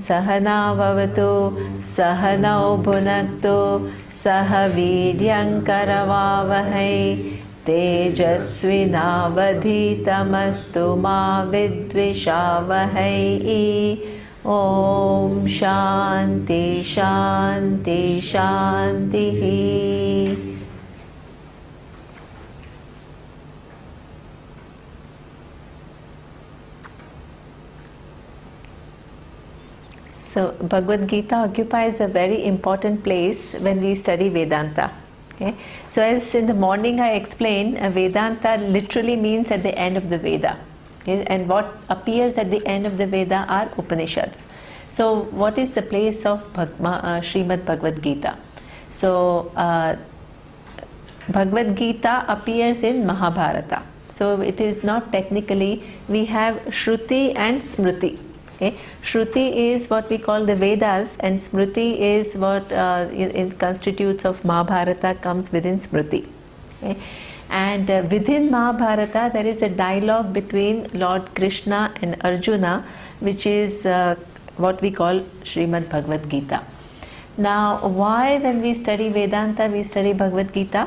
Sahana Vavatu Sahanau Bhunaktu Saha Vidyam Karavavahai Tejasvinavadhitamastu ma vidvishavahai. Om Shanti Shanti Shanti. So Bhagavad Gita occupies a very important place when we study Vedanta. Okay? So as in the morning I explained, Vedanta literally means at the end of the Veda. Okay? And what appears at the end of the Veda are Upanishads. So what is the place of Srimad Bhagavad Gita? So Bhagavad Gita appears in Mahabharata. So it is not technically, we have Shruti and Smriti. Okay. Shruti is what we call the Vedas, and Smriti is what it constitutes of Mahabharata, comes within Smriti. Okay. And within Mahabharata there is a dialogue between Lord Krishna and Arjuna, which is what we call Srimad Bhagavad Gita. Now why when we study Vedanta we study Bhagavad Gita?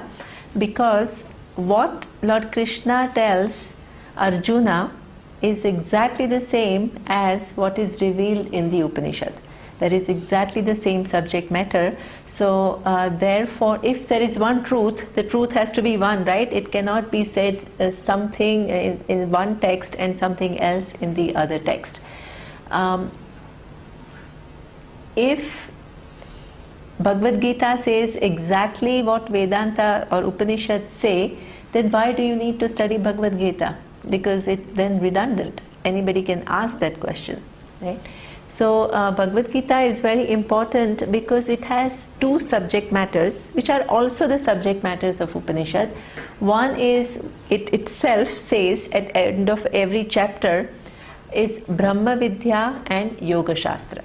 Because what Lord Krishna tells Arjuna is exactly the same as what is revealed in the Upanishad. That is exactly the same subject matter. So therefore, if there is one truth, the truth has to be one, right? It cannot be said something in one text and something else in the other text. If Bhagavad Gita says exactly what Vedanta or Upanishads say, then why do you need to study Bhagavad Gita? Because it's then redundant. Anybody can ask that question, right? So Bhagavad Gita is very important because it has two subject matters which are also the subject matters of Upanishad. One is, it itself says at the end of every chapter, is Brahma Vidya and Yoga Shastra.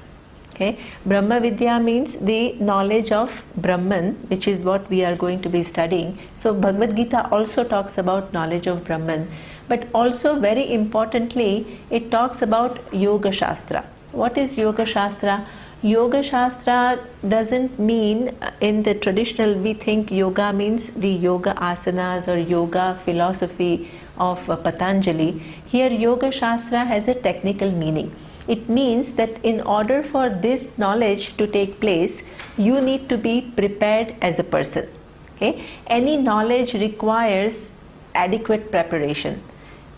Okay? Brahma Vidya means the knowledge of Brahman, which is what we are going to be studying. So Bhagavad Gita also talks about knowledge of Brahman. But also very importantly, it talks about Yoga Shastra. What is Yoga Shastra? Yoga Shastra doesn't mean in the traditional, we think yoga means the yoga asanas or yoga philosophy of Patanjali. Here Yoga Shastra has a technical meaning. It means that in order for this knowledge to take place, you need to be prepared as a person. Okay? Any knowledge requires adequate preparation.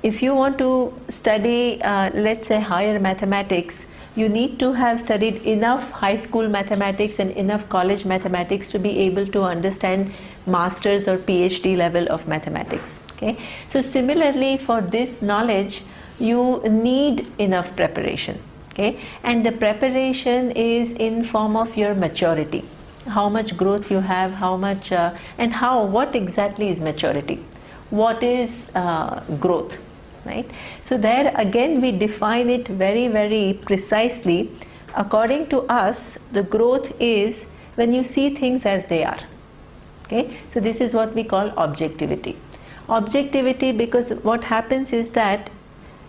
If you want to study, let's say, higher mathematics, you need to have studied enough high school mathematics and enough college mathematics to be able to understand master's or PhD level of mathematics. Okay? So similarly, for this knowledge, you need enough preparation. Okay? And the preparation is in form of your maturity. How much growth you have, how much, and what exactly is maturity? What is growth? Right? So there again we define it very, very precisely. According to us, the growth is when you see things as they are. Okay? So this is what we call objectivity. Objectivity, because what happens is that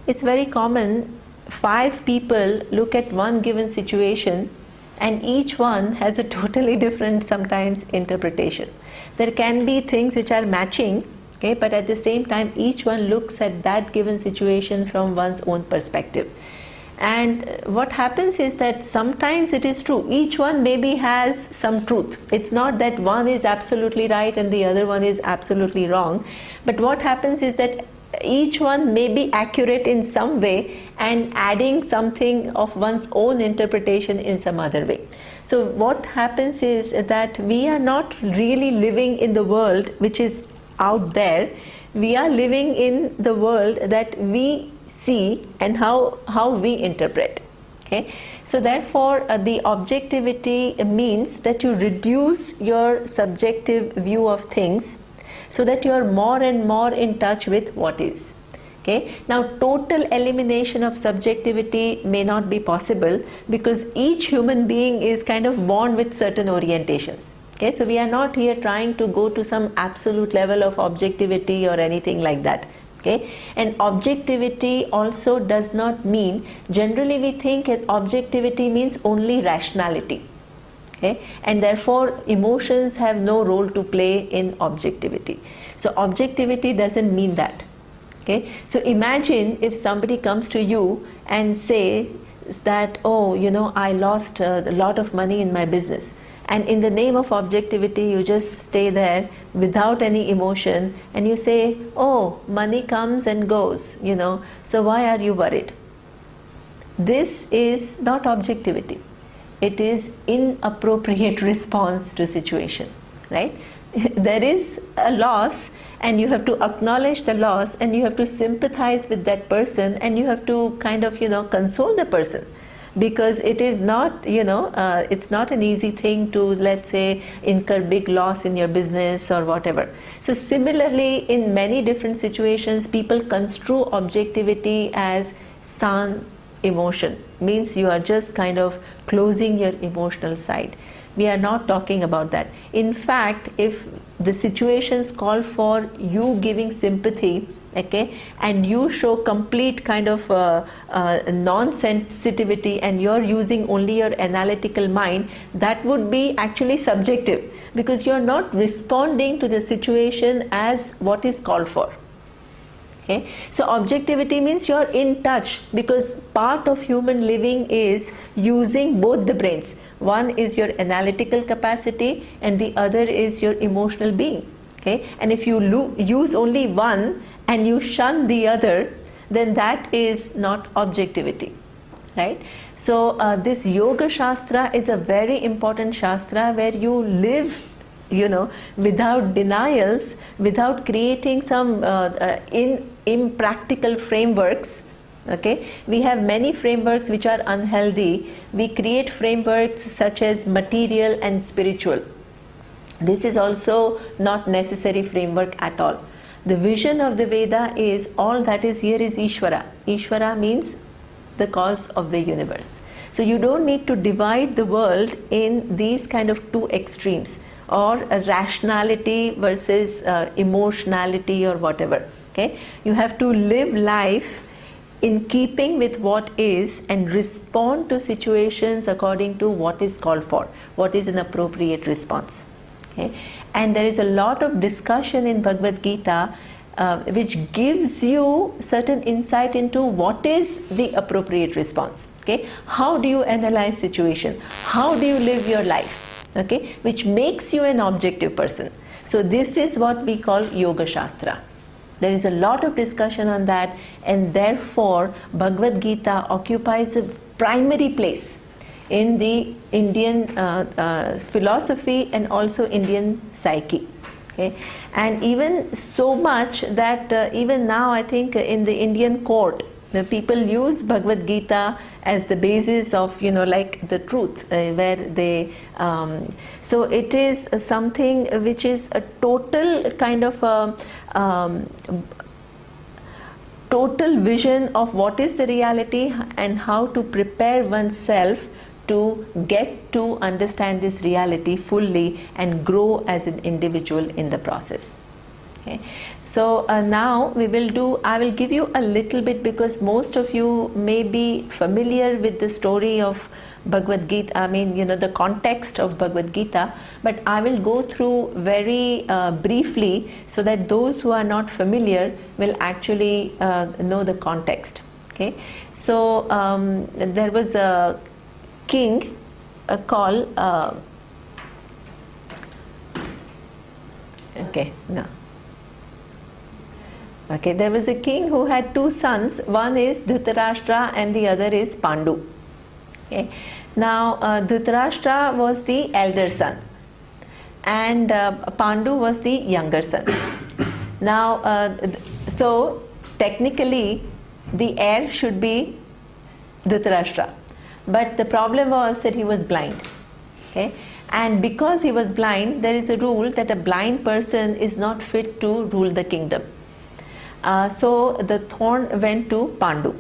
it's very common, 5 people look at one given situation and each one has a totally different sometimes interpretation. There can be things which are matching, okay, but at the same time each one looks at that given situation from one's own perspective. And what happens is that sometimes it is true, each one maybe has some truth. It's not that one is absolutely right and the other one is absolutely wrong, but what happens is that each one may be accurate in some way and adding something of one's own interpretation in some other way. So what happens is that we are not really living in the world which is out there. We are living in the world that we see and how we interpret. Okay? So therefore the objectivity means that you reduce your subjective view of things so that you are more and more in touch with what is. Okay? Now total elimination of subjectivity may not be possible because each human being is kind of born with certain orientations. Okay? So we are not here trying to go to some absolute level of objectivity or anything like that. Okay? And objectivity also does not mean, generally we think that objectivity means only rationality. Okay? And therefore emotions have no role to play in objectivity. So objectivity doesn't mean that. Okay? So imagine if somebody comes to you and says that, oh, you know, I lost a lot of money in my business. And in the name of objectivity, you just stay there without any emotion and you say, oh, money comes and goes, you know, so why are you worried? This is not objectivity. It is inappropriate response to situation, right? There is a loss and you have to acknowledge the loss and you have to sympathize with that person and you have to kind of, you know, console the person. Because it is not, you know, it's not an easy thing to, let's say, incur big loss in your business or whatever. So similarly, in many different situations, people construe objectivity as san emotion. Means you are just kind of closing your emotional side. We are not talking about that. In fact, if the situations call for you giving sympathy, okay, and you show complete kind of non-sensitivity and you're using only your analytical mind, that would be actually subjective, because you're not responding to the situation as what is called for. Okay? So objectivity means you're in touch, because part of human living is using both the brains. One is your analytical capacity and the other is your emotional being. Okay? And if you use only one and you shun the other, then that is not objectivity, right? So this Yoga Shastra is a very important Shastra where you live, you know, without denials, without creating some impractical frameworks. Okay, we have many frameworks which are unhealthy. We create frameworks such as material and spiritual. This is also not necessary framework at all. The vision of the Veda is all that is here is Ishvara. Ishvara means the cause of the universe. So you don't need to divide the world in these kind of two extremes, or a rationality versus emotionality or whatever. Okay, you have to live life in keeping with what is and respond to situations according to what is called for, what is an appropriate response. Okay? And there is a lot of discussion in Bhagavad Gita which gives you certain insight into what is the appropriate response. Okay? How do you analyze situation? How do you live your life? Okay? Which makes you an objective person. So this is what we call Yoga Shastra. There is a lot of discussion on that, and therefore Bhagavad Gita occupies a primary place in the Indian philosophy and also Indian psyche. Okay? And even so much that even now I think in the Indian court, the people use Bhagavad Gita as the basis of, you know, like the truth, where they so it is something which is a total kind of total vision of what is the reality and how to prepare oneself to get to understand this reality fully and grow as an individual in the process. Okay. So now I will give you a little bit, because most of you may be familiar with the story of Bhagavad Gita, I mean, you know, the context of Bhagavad Gita, but I will go through very briefly so that those who are not familiar will actually know the context. Okay. So there was a king called there was a king who had two sons. One is Dhritarashtra and the other is Pandu. Okay. Now Dhritarashtra was the elder son and Pandu was the younger son. Now so technically the heir should be Dhritarashtra, but the problem was that he was blind. Okay. And because he was blind, there is a rule that a blind person is not fit to rule the kingdom. So the throne went to Pandu.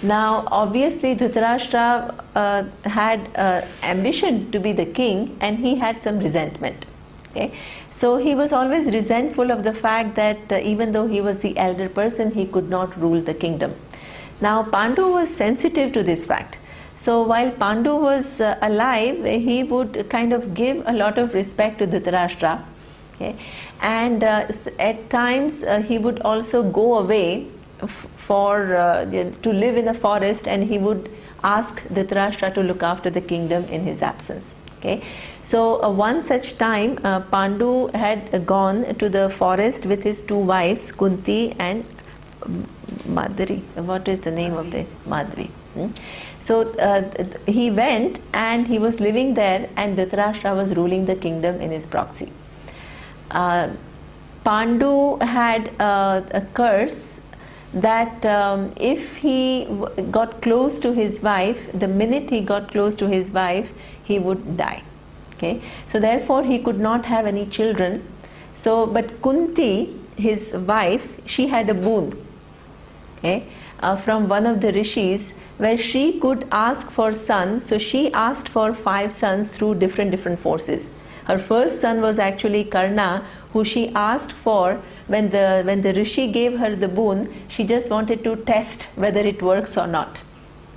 Now obviously Dhritarashtra had ambition to be the king, and he had some resentment. Okay? So he was always resentful of the fact that even though he was the elder person, he could not rule the kingdom. Now Pandu was sensitive to this fact. So while Pandu was alive, he would kind of give a lot of respect to Dhritarashtra. Okay? And at times he would also go away to live in the forest, and he would ask Dhritarashtra to look after the kingdom in his absence. Okay? So one such time Pandu had gone to the forest with his two wives, Kunti and Madhuri. What is the name of the Madhuri? So he went and he was living there, and Dhritarashtra was ruling the kingdom in his proxy. Pandu had a curse that if he got close to his wife, the minute he got close to his wife, he would die. Okay? So therefore he could not have any children. So, but Kunti, his wife, she had a boon, okay, from one of the rishis, where she could ask for sons. So she asked for 5 sons through different forces. Her first son was actually Karna, who she asked for when the rishi gave her the boon. She just wanted to test whether it works or not.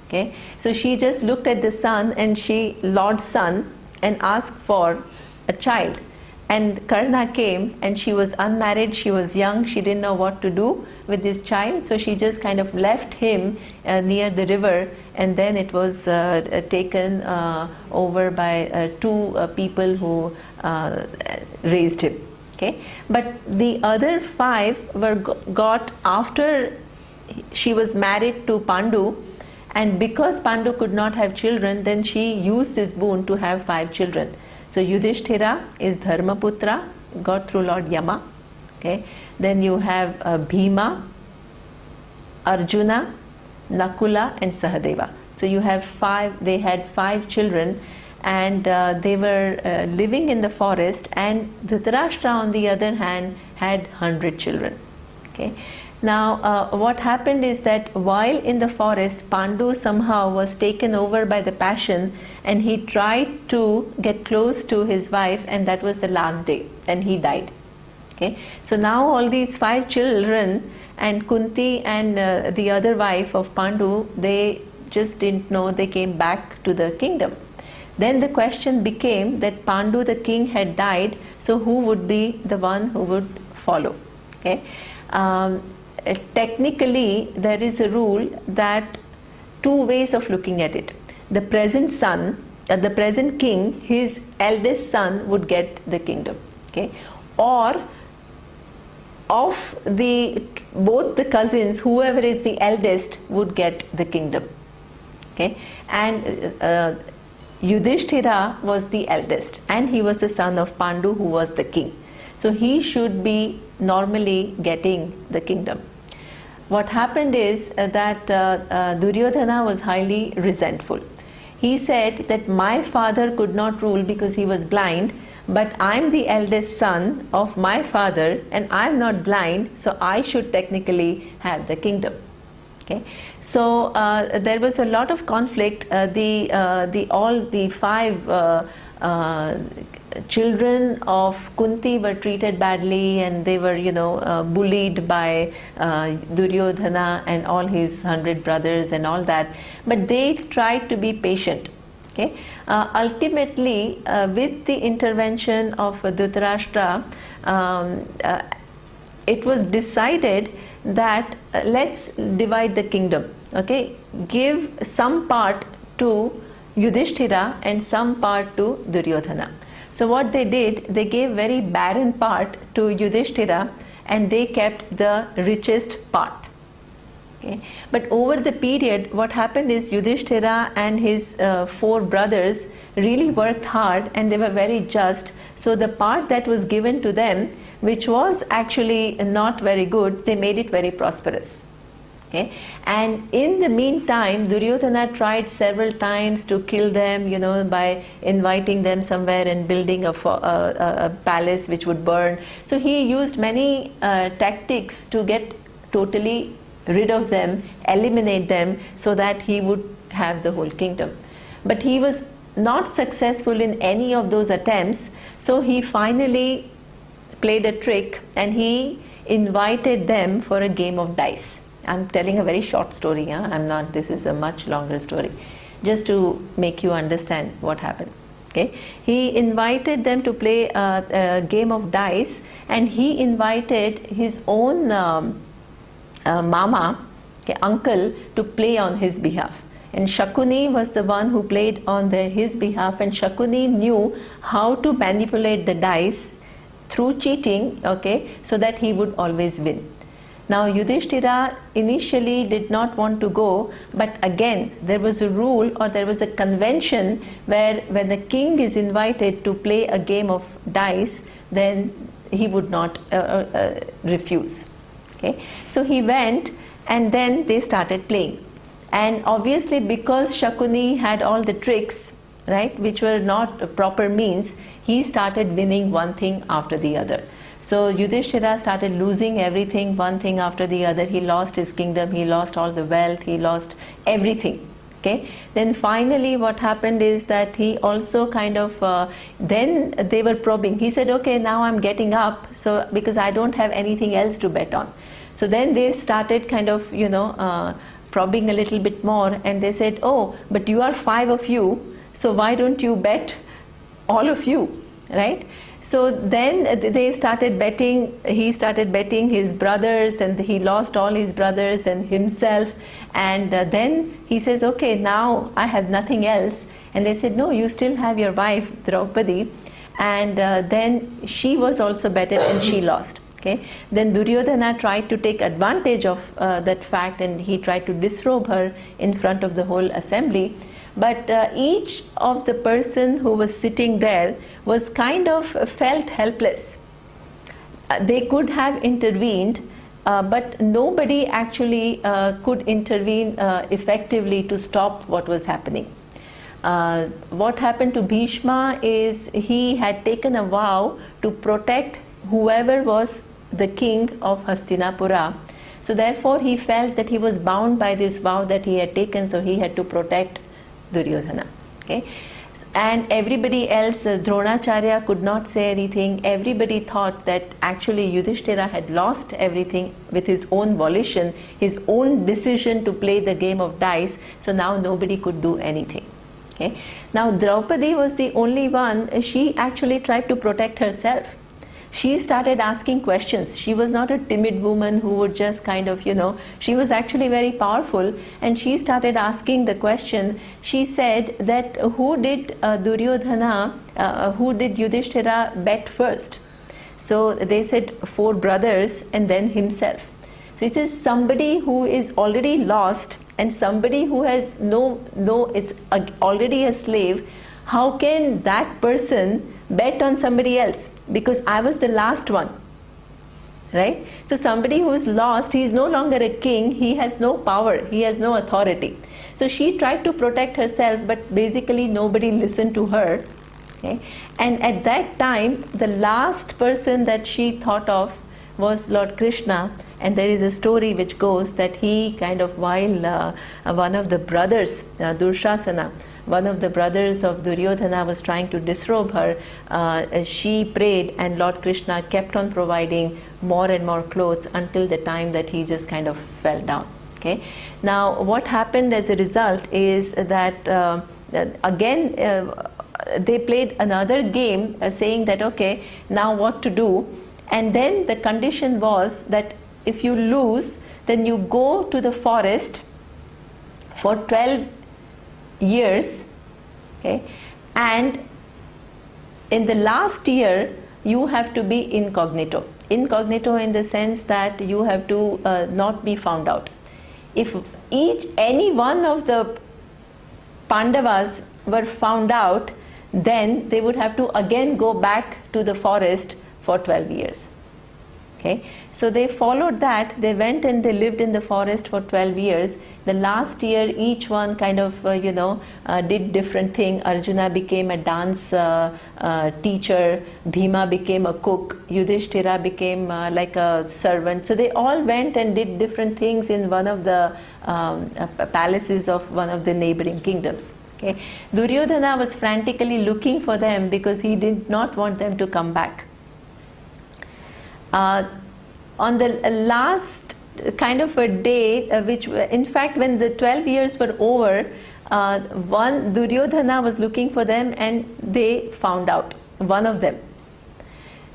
Okay, so she just looked at the sun, and she Lord's son, and asked for a child. And Karna came, and she was unmarried, she was young, she didn't know what to do with this child, so she just kind of left him near the river, and then it was taken over by 2 people who raised him. Okay? But the other 5 were got after she was married to Pandu, and because Pandu could not have children, then she used this boon to have 5 children. So Yudhishthira is Dharmaputra, got through Lord Yama. Okay? Then you have Bhima, Arjuna, Nakula and Sahadeva. So you have 5, they had 5 children, and they were living in the forest, and Dhritarashtra on the other hand had 100 children. Okay? Now what happened is that while in the forest, Pandu somehow was taken over by the passion, and he tried to get close to his wife, and that was the last day, and he died. Okay? So now all these 5 children, and Kunti and the other wife of Pandu, they just didn't know, they came back to the kingdom. Then the question became that Pandu the king had died, so who would be the one who would follow? Okay? Technically there is a rule that 2 ways of looking at it. The present son, the present king, his eldest son would get the kingdom. Okay? Or of both the cousins, whoever is the eldest would get the kingdom. Okay? And Yudhishthira was the eldest, and he was the son of Pandu, who was the king. So he should be normally getting the kingdom. What happened is that Duryodhana was highly resentful. He said that my father could not rule because he was blind, but I'm the eldest son of my father, and I'm not blind, so I should technically have the kingdom. Okay? So there was a lot of conflict. All the 5 children of Kunti were treated badly, and they were, bullied by Duryodhana and all his 100 brothers and all that. But they tried to be patient. Okay? Ultimately, with the intervention of Dhritarashtra, it was decided that let's divide the kingdom. Okay? Give some part to Yudhishthira and some part to Duryodhana. So what they did, they gave very barren part to Yudhishthira, and they kept the richest part. Okay? But over the period, what happened is Yudhishthira and his 4 brothers really worked hard, and they were very just. So the part that was given to them, which was actually not very good, they made it very prosperous. Okay? And in the meantime, Duryodhana tried several times to kill them, by inviting them somewhere and building a palace which would burn. So he used many tactics to get totally rid of them, eliminate them, so that he would have the whole kingdom. But he was not successful in any of those attempts. So he finally played a trick and he invited them for a game of dice. I'm telling a very short story. This is a much longer story, just to make you understand what happened. Okay, he invited them to play a game of dice, and he invited his own mama, uncle, to play on his behalf. And Shakuni was the one who played on his behalf, and Shakuni knew how to manipulate the dice through cheating, so that he would always win. Now Yudhishthira initially did not want to go, but again there was a rule, or there was a convention, where when the king is invited to play a game of dice, then he would not refuse. Okay, so he went, and then they started playing. And obviously, because Shakuni had all the tricks, right, which were not proper means, he started winning one thing after the other. So Yudhishthira started losing everything, one thing after the other. He lost his kingdom, he lost all the wealth, he lost everything. Okay. Then finally what happened is that he also kind of, then they were probing. He said, okay, now I'm getting up, so because I don't have anything else to bet on. So then they started kind of, probing a little bit more, and they said, oh, but you are 5 of you, so why don't you bet all of you, right? So then they started betting. He started betting his brothers, and he lost all his brothers and himself. And then he says, okay, now I have nothing else. And they said, no, you still have your wife Draupadi. And then she was also betted, and she lost. Okay. Then Duryodhana tried to take advantage of that fact, and he tried to disrobe her in front of the whole assembly. But each of the person who was sitting there was kind of felt helpless. They could have intervened, but nobody actually could intervene effectively to stop what was happening. What happened to Bhishma is he had taken a vow to protect whoever was the king of Hastinapura. So therefore he felt that he was bound by this vow that he had taken, so he had to protect Duryodhana. Okay, and everybody else, Dronacharya could not say anything. Everybody thought that actually Yudhishthira had lost everything with his own volition, his own decision to play the game of dice, so now nobody could do anything. Okay, now Draupadi was the only one. She actually tried to protect herself. She started asking questions. She was not a timid woman who would just kind of, she was actually very powerful, and she started asking the question. She said that who did Yudhishthira bet first? So they said 4 brothers and then himself. So he says somebody who is already lost and somebody who has is already a slave, how can that person bet on somebody else? Because I was the last one, right? So somebody who is lost, he is no longer a king, he has no power, he has no authority. So she tried to protect herself, but basically nobody listened to her. Okay? And at that time, the last person that she thought of was Lord Krishna. And there is a story which goes that he kind of, while one of the brothers, Durshasana, one of the brothers of Duryodhana was trying to disrobe her, she prayed, and Lord Krishna kept on providing more and more clothes until the time that he just kind of fell down. Okay. Now what happened as a result is that again they played another game saying that okay, now what to do, and then the condition was that if you lose, then you go to the forest for 12 years, okay, and in the last year you have to be incognito in the sense that you have to not be found out. If any one of the Pandavas were found out, then they would have to again go back to the forest for 12 years. Okay, so they followed that. They went and they lived in the forest for 12 years. The last year, each one kind of, did different thing. Arjuna became a dance teacher. Bhima became a cook. Yudhishthira became like a servant. So they all went and did different things in one of the palaces of one of the neighboring kingdoms. Okay. Duryodhana was frantically looking for them because he did not want them to come back. On the last kind of a day, which in fact when the 12 years were over, one Duryodhana was looking for them and they found out, one of them.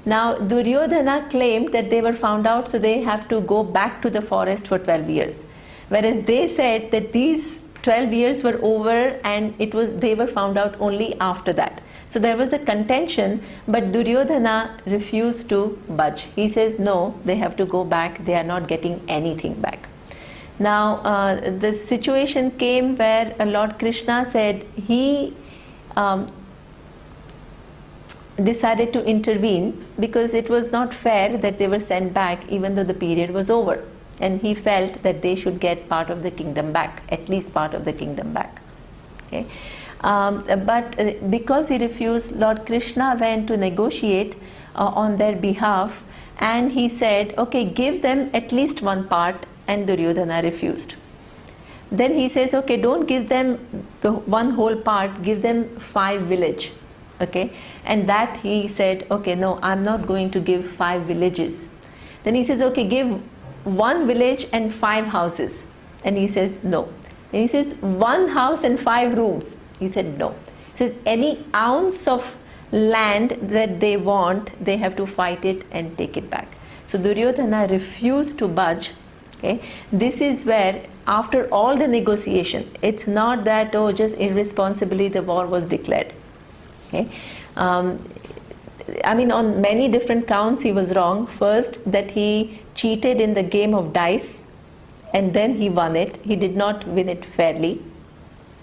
Now Duryodhana claimed that they were found out, so they have to go back to the forest for 12 years. Whereas they said that these 12 years were over and they were found out only after that. So there was a contention, but Duryodhana refused to budge. He says no, they have to go back, they are not getting anything back. Now the situation came where Lord Krishna said he decided to intervene because it was not fair that they were sent back even though the period was over. And he felt that they should get part of the kingdom back, at least part of the kingdom back. Okay. But because he refused, Lord Krishna went to negotiate on their behalf, and he said, okay, give them at least one part, and Duryodhana refused. Then he says, okay, don't give them the one whole part, give them 5 villages. Okay, and that he said, okay, no, I'm not going to give 5 villages. Then he says, okay, give 1 village and 5 houses. And he says, no. And he says, 1 house and 5 rooms. He said, no. He says, any ounce of land that they want, they have to fight it and take it back. So Duryodhana refused to budge. Okay. This is where, after all the negotiation, it's not that, oh, just irresponsibly the war was declared. Okay. I mean, on many different counts he was wrong. First, that he cheated in the game of dice and then he won it. He did not win it fairly.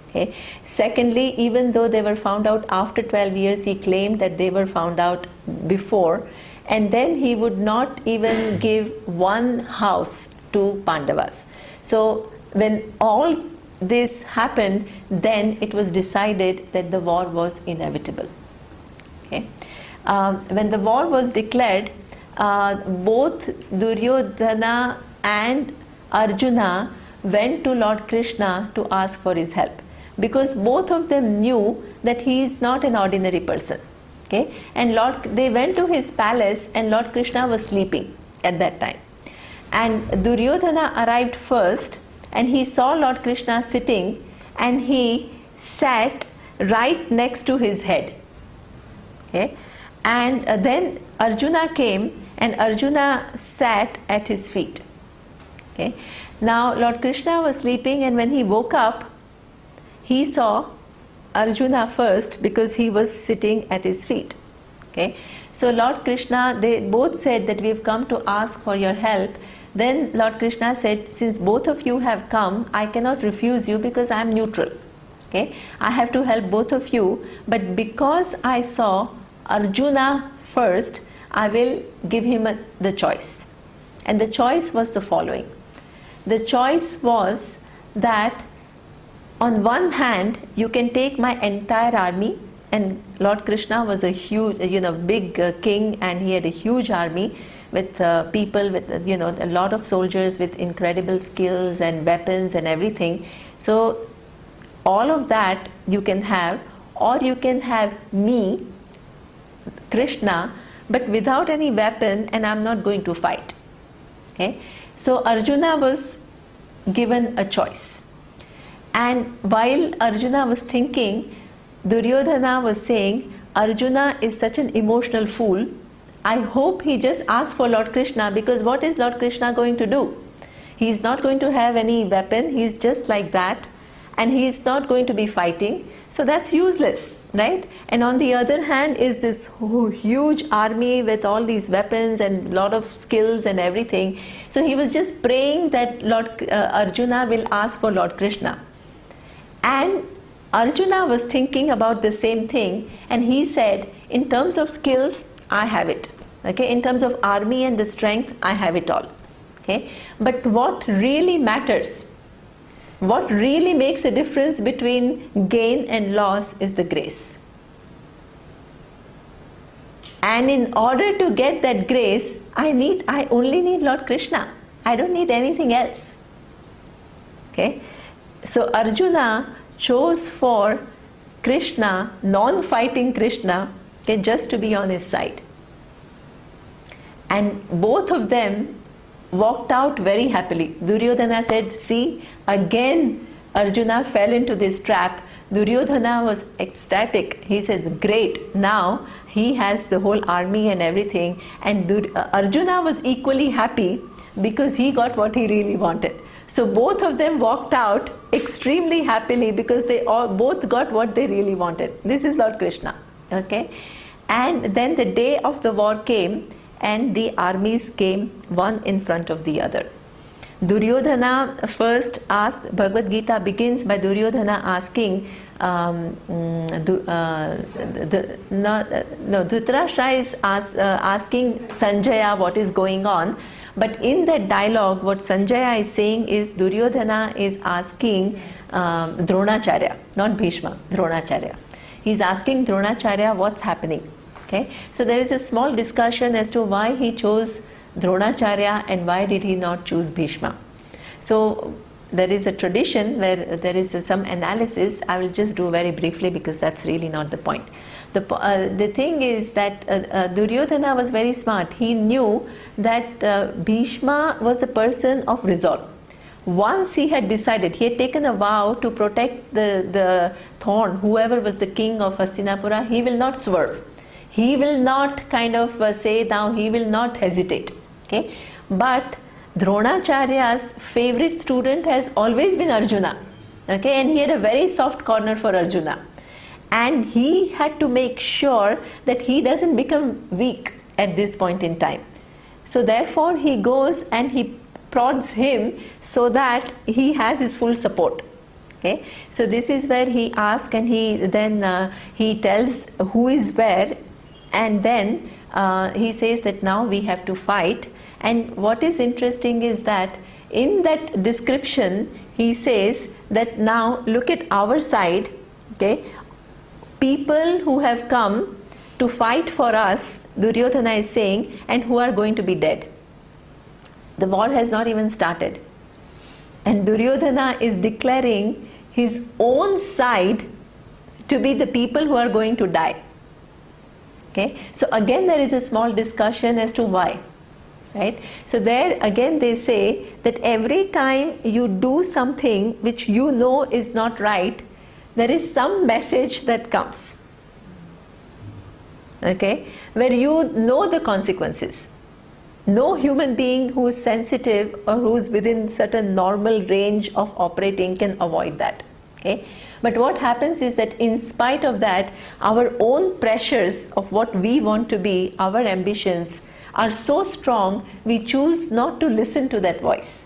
Okay. Secondly, even though they were found out after 12 years, he claimed that they were found out before, and then he would not even give 1 house to Pandavas. So when all this happened, then it was decided that the war was inevitable. Okay. When the war was declared, both Duryodhana and Arjuna went to Lord Krishna to ask for his help, because both of them knew that he is not an ordinary person. Okay. And they went to his palace, and Lord Krishna was sleeping at that time. And Duryodhana arrived first, and he saw Lord Krishna sitting, and he sat right next to his head. Okay. And then Arjuna came, and Arjuna sat at his feet. Okay. Now Lord Krishna was sleeping, and when he woke up, he saw Arjuna first because he was sitting at his feet. Okay. So Lord Krishna, they both said that we have come to ask for your help. Then Lord Krishna said, since both of you have come, I cannot refuse you because I am neutral. Okay. I have to help both of you, but because I saw Arjuna first, I will give him the choice. And the choice was the following. The choice was that on one hand, you can take my entire army, and Lord Krishna was a huge, big king, and he had a huge army with people, with a lot of soldiers with incredible skills and weapons and everything. So all of that you can have, or you can have me, Krishna, but without any weapon, and I'm not going to fight. Okay. So Arjuna was given a choice. And while Arjuna was thinking, Duryodhana was saying, Arjuna is such an emotional fool. I hope he just asks for Lord Krishna, because what is Lord Krishna going to do? He is not going to have any weapon. He is just like that, and he is not going to be fighting. So that's useless, right? And on the other hand is this huge army with all these weapons and lot of skills and everything. So he was just praying that Arjuna will ask for Lord Krishna. And Arjuna was thinking about the same thing, and he said, in terms of skills, I have it. Okay, in terms of army and the strength, I have it all. Okay, but what really matters, what really makes a difference between gain and loss is the grace. And in order to get that grace, I only need Lord Krishna. I don't need anything else. Okay, so Arjuna chose for Krishna, non-fighting Krishna, okay, just to be on his side. And both of them walked out very happily. Duryodhana said, see, again Arjuna fell into this trap. Duryodhana was ecstatic. He said, great, now he has the whole army and everything. And Arjuna was equally happy because he got what he really wanted. So both of them walked out extremely happily because they both got what they really wanted. This is Lord Krishna. Okay? And then the day of the war came, and the armies came one in front of the other. Duryodhana first asked, Bhagavad Gita begins by Duryodhana asking, Dhritarashtra is asking Sanjaya what is going on. But in that dialogue, what Sanjaya is saying is Duryodhana is asking Dronacharya, not Bhishma, Dronacharya. He's asking Dronacharya what's happening. Okay? So there is a small discussion as to why he chose Dronacharya and why did he not choose Bhishma. So there is a tradition where there is some analysis. I will just do very briefly because that's really not the point. The thing is that Duryodhana was very smart. He knew that Bhishma was a person of resolve. Once he had decided, he had taken a vow to protect the thorn, whoever was the king of Hastinapura, he will not swerve. He will not kind of say now, he will not hesitate. Okay? But Dronacharya's favorite student has always been Arjuna. Okay? And he had a very soft corner for Arjuna. And he had to make sure that he doesn't become weak at this point in time. So therefore he goes and he prods him so that he has his full support. Okay? So this is where he asks, and he tells who is where, and then he says that now we have to fight. And what is interesting is that in that description he says that now look at our side, okay, people who have come to fight for us, Duryodhana is saying, and who are going to be dead. The war has not even started. And Duryodhana is declaring his own side to be the people who are going to die. Okay? So again there is a small discussion as to why. Right? So there again they say that every time you do something which you know is not right, there is some message that comes. Okay? Where you know the consequences. No human being who is sensitive or who is within certain normal range of operating can avoid that. Okay? But what happens is that in spite of that, our own pressures of what we want to be, our ambitions, are so strong, we choose not to listen to that voice.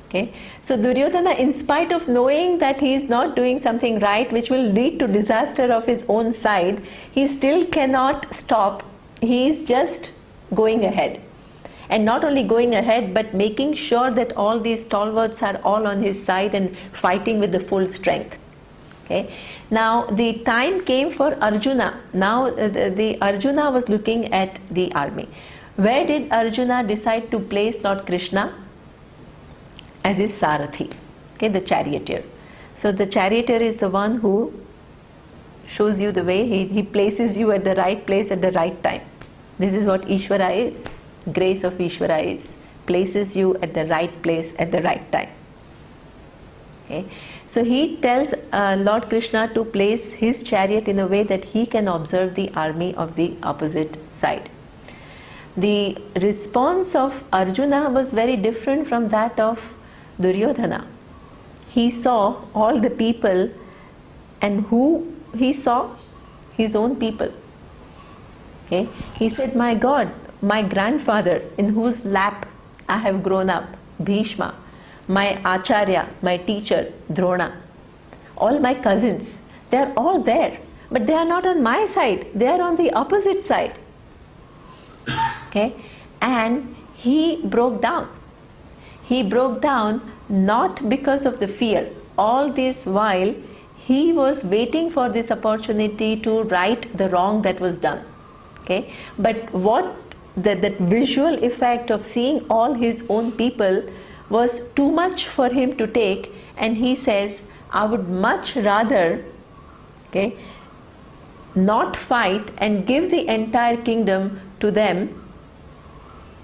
Okay? So Duryodhana, in spite of knowing that he is not doing something right which will lead to disaster of his own side, he still cannot stop. He is just going ahead. And not only going ahead, but making sure that all these stalwarts are all on his side and fighting with the full strength. Okay? Now the time came for Arjuna. Now the Arjuna was looking at the army. Where did Arjuna decide to place Lord Krishna? As his Sarathi, okay, the charioteer. So the charioteer is the one who shows you the way. He places you at the right place at the right time. This is what Ishvara is. Grace of Ishvara is. Places you at the right place at the right time. Okay. So he tells Lord Krishna to place his chariot in a way that he can observe the army of the opposite side. The response of Arjuna was very different from that of Duryodhana. He saw all the people, and who he saw? His own people. Okay? He said, my God, my grandfather in whose lap I have grown up, Bhishma, my Acharya, my teacher, Drona, all my cousins, they are all there, but they are not on my side, they are on the opposite side. Okay? And he broke down. He broke down not because of the fear. All this while he was waiting for this opportunity to right the wrong that was done. Okay? But what that visual effect of seeing all his own people was too much for him to take, and he says, I would much rather, okay, not fight and give the entire kingdom to them,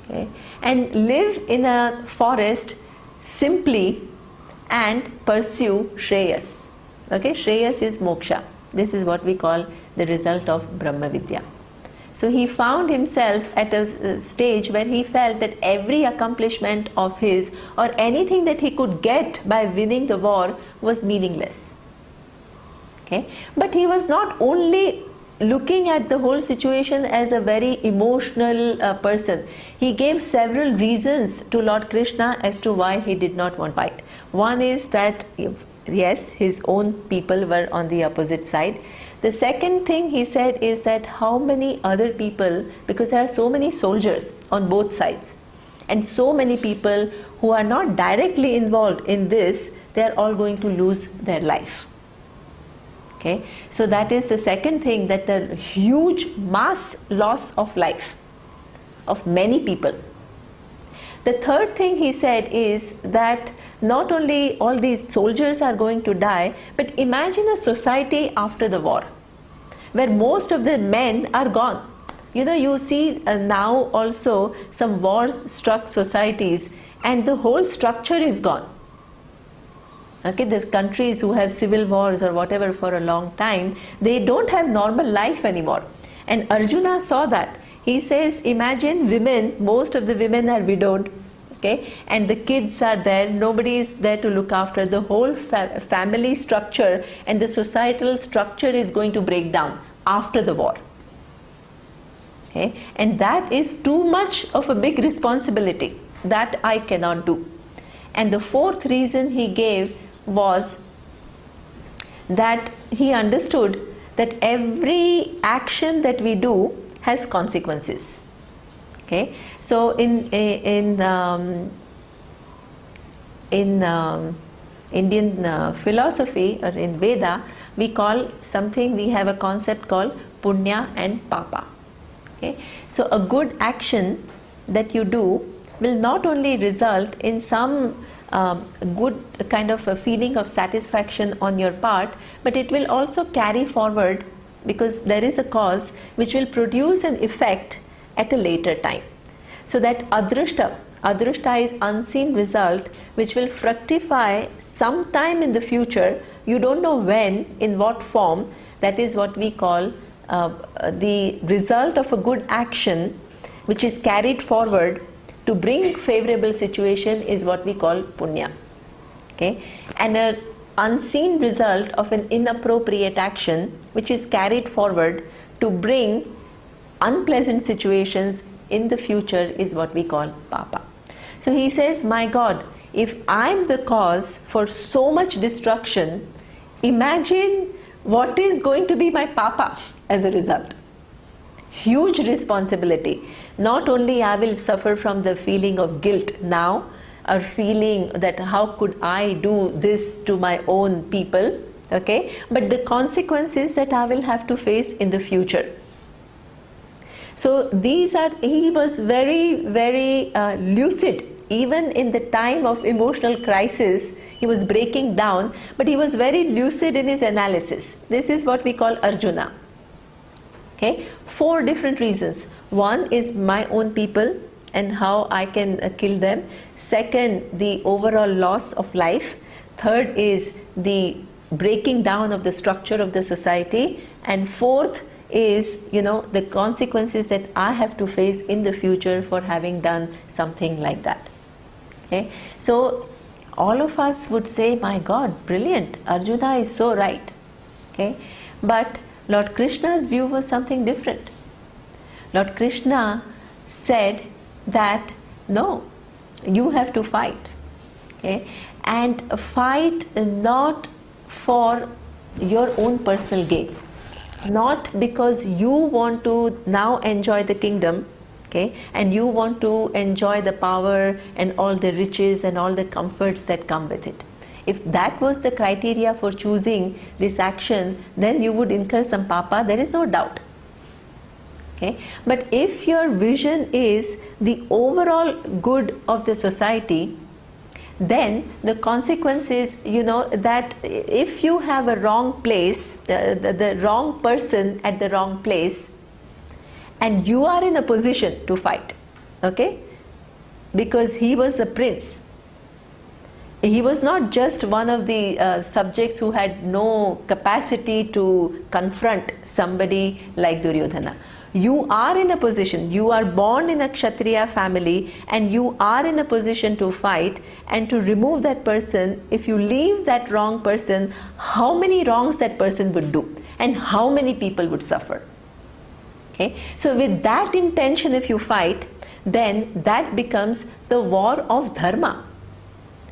okay, and live in a forest simply and pursue Shreyas. Okay, Shreyas is moksha. This is what we call the result of Brahma Vidya. So he found himself at a stage where he felt that every accomplishment of his or anything that he could get by winning the war was meaningless. Okay? But he was not only looking at the whole situation as a very emotional person. He gave several reasons to Lord Krishna as to why he did not want to fight. One is that, yes, his own people were on the opposite side. The second thing he said is that how many other people, because there are so many soldiers on both sides and so many people who are not directly involved in this, they are all going to lose their life. Okay, so that is the second thing, that the huge mass loss of life of many people. The third thing he said is that not only all these soldiers are going to die, but imagine a society after the war where most of the men are gone. You know, you see now also some war-struck societies and the whole structure is gone. Okay, the countries who have civil wars or whatever for a long time, they don't have normal life anymore. And Arjuna saw that. He says, imagine women, most of the women are widowed, okay, and the kids are there, nobody is there to look after. The whole family structure and the societal structure is going to break down after the war. Okay, and that is too much of a big responsibility. That I cannot do. And the fourth reason he gave was that he understood that every action that we do has consequences. Okay, so in Indian philosophy or in Veda, we call something, we have a concept called punya and papa. Okay, so a good action that you do will not only result in some good kind of a feeling of satisfaction on your part, but it will also carry forward, because there is a cause which will produce an effect at a later time. So that adrishta is unseen result which will fructify sometime in the future. You don't know when, in what form. That is what we call the result of a good action which is carried forward to bring favorable situation is what we call punya. Okay, and an unseen result of an inappropriate action which is carried forward to bring unpleasant situations in the future is what we call papa. So he says, my God, if I'm the cause for so much destruction, imagine what is going to be my papa as a result. Huge responsibility. Not only I will suffer from the feeling of guilt now, or feeling that how could I do this to my own people, okay, but the consequences that I will have to face in the future. So these are, he was very, very lucid. Even in the time of emotional crisis, he was breaking down, but he was very lucid in his analysis. This is what we call Arjuna. Okay, 4 different reasons. One is my own people and how I can kill them. Second, the overall loss of life. Third is the breaking down of the structure of the society. And fourth is, you know, the consequences that I have to face in the future for having done something like that. Okay, so all of us would say, my God, brilliant, Arjuna is so right. Okay, but Lord Krishna's view was something different. Lord Krishna said that no, you have to fight. Okay, and fight not for your own personal gain, not because you want to now enjoy the kingdom, okay, and you want to enjoy the power and all the riches and all the comforts that come with it. If that was the criteria for choosing this action, then you would incur some papa, there is no doubt. Okay? But if your vision is the overall good of the society, then the consequence is, that if you have a wrong place, the wrong person at the wrong place, and you are in a position to fight, okay, because he was a prince. He was not just one of the subjects who had no capacity to confront somebody like Duryodhana. You are in a position, you are born in a Kshatriya family, and you are in a position to fight and to remove that person. If you leave that wrong person, how many wrongs that person would do and how many people would suffer. Okay? So with that intention, if you fight, then that becomes the war of dharma.